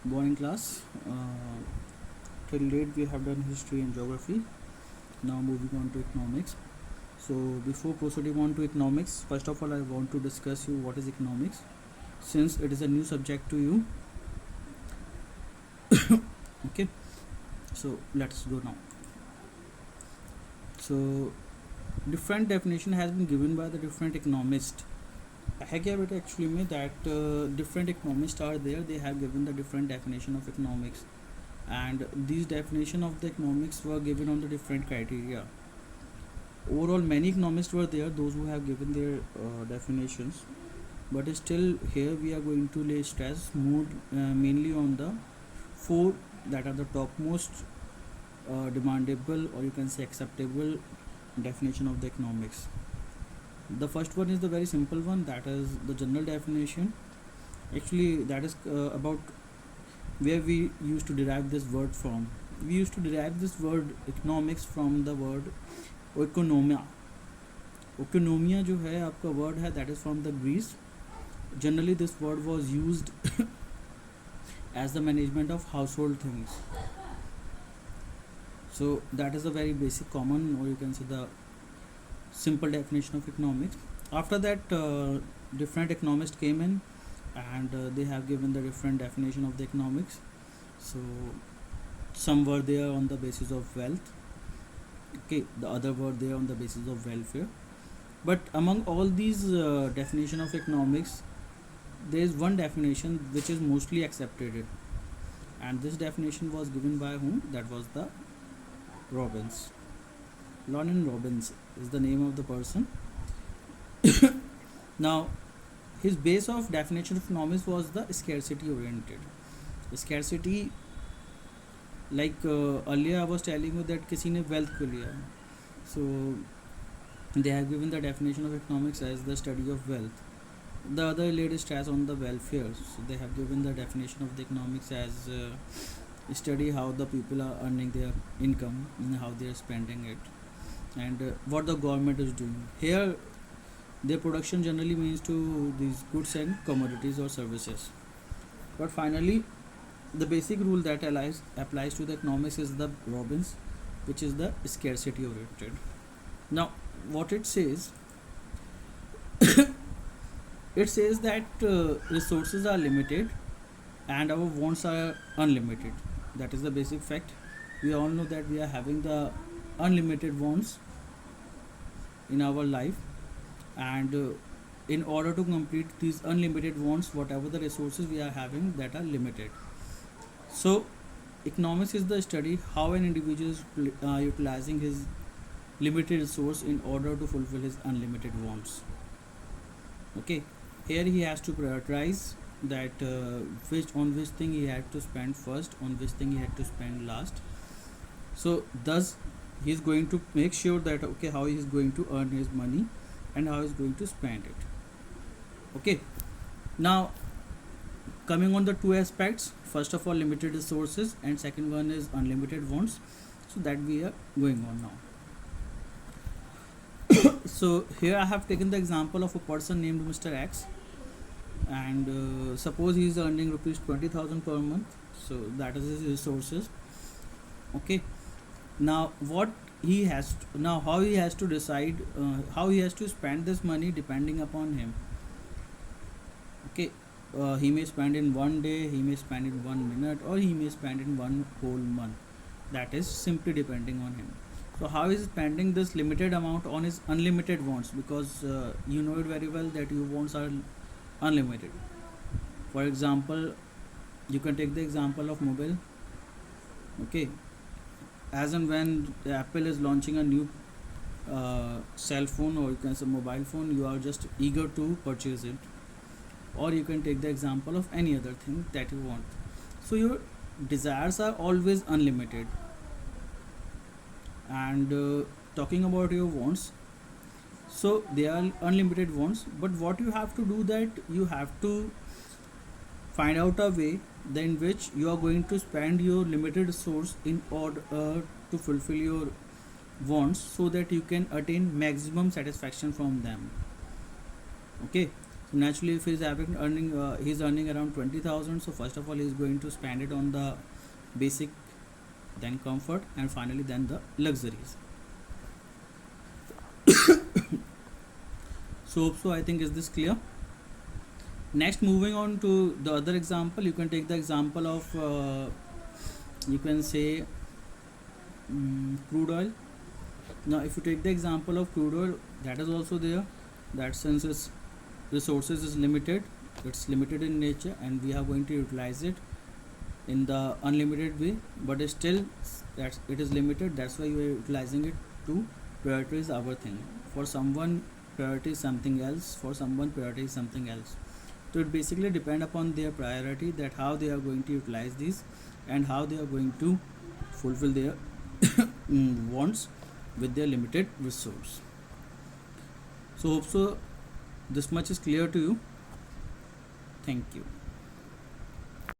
Morning class. Till date we have done history and geography. Now moving on to economics. So before proceeding on to economics, first of all I want to discuss you what is economics, since it is a new subject to you. Okay. So let's go now. So different definition has been given by the different economists. है क्या बेटा actually में that different economists are there, they have given the different definition of economics, and these definition of the economics were given on the different criteria. Overall many economists were there, those who have given their definitions, but still here we are going to lay stress more mainly on the four that are the topmost demandable, or you can say acceptable definition of the economics. The first one is the very simple one, that is the general definition. Actually that is about where we used to derive this word from. We used to derive this word economics from the word oikonomia. Oikonomia जो है आपका word है, that is from the Greece. Generally this word was used as the management of household things. So that is a very basic common, or you can say the simple definition of economics. After that different economists came in, and they have given the different definition of the economics. So some were there on the basis of wealth, okay, the other were there on the basis of welfare. But among all these definition of economics, there is one definition which is mostly accepted, and this definition was given by whom? That was the Robbins. Lauren Robbins is the name of the person. Now his base of definition of economics was the scarcity oriented. Scarcity, like earlier I was telling you that किसी ने wealth को लिया, so they have given the definition of economics as the study of wealth. The other laid stress on the welfare, so they have given the definition of the economics as study how the people are earning their income and how they are spending it, and what the government is doing. Here their production generally means to these goods and commodities or services. But finally the basic rule that applies to the economics is the Robbins, which is the scarcity oriented. Now what it says, it says that resources are limited and our wants are unlimited. That is the basic fact. We all know that we are having the unlimited wants in our life, and in order to complete these unlimited wants, whatever the resources we are having that are limited. So economics is the study how an individual is utilizing his limited resource in order to fulfill his unlimited wants. Okay, here he has to prioritize that which thing he had to spend first, on which thing he had to spend last. So thus he is going to make sure that okay, how he is going to earn his money and how he is going to spend it. Okay, now coming on the two aspects, first of all limited resources, and second one is unlimited wants, so that we are going on now. So here I have taken the example of a person named Mr. X, and suppose he is earning rupees 20,000 per month, so that is his resources. Okay, now what he has to, now how he has to decide how he has to spend this money depending upon him. Okay, he may spend in one day, he may spend in 1 minute, or he may spend in one whole month. That is simply depending on him. So how is he spending this limited amount on his unlimited wants, because you know it very well that your wants are unlimited. For example, you can take the example of mobile. Okay, as and when Apple is launching a new cell phone, or you can say mobile phone, you are just eager to purchase it. Or you can take the example of any other thing that you want. So your desires are always unlimited, and talking about your wants, so they are unlimited wants, but what you have to do, that you have to find out a way in which you are going to spend your limited resource in order to fulfill your wants, so that you can attain maximum satisfaction from them. Okay, So naturally, if he's earning around 20,000. So first of all, he's going to spend it on the basic, then comfort, and finally then the luxuries. So I think, is this clear? Next, moving on to the other example, you can take the example of you can say crude oil. Now if you take the example of crude oil, that is also there, that since its resources is limited, it's limited in nature, and we are going to utilize it in the unlimited way, but still that it is limited, that's why we are utilizing it to prioritize our thing. For someone priority is something else, for someone priority is something else. So it basically depend upon their priority, that how they are going to utilize these and how they are going to fulfill their wants with their limited resource. So hope so this much is clear to you. Thank you.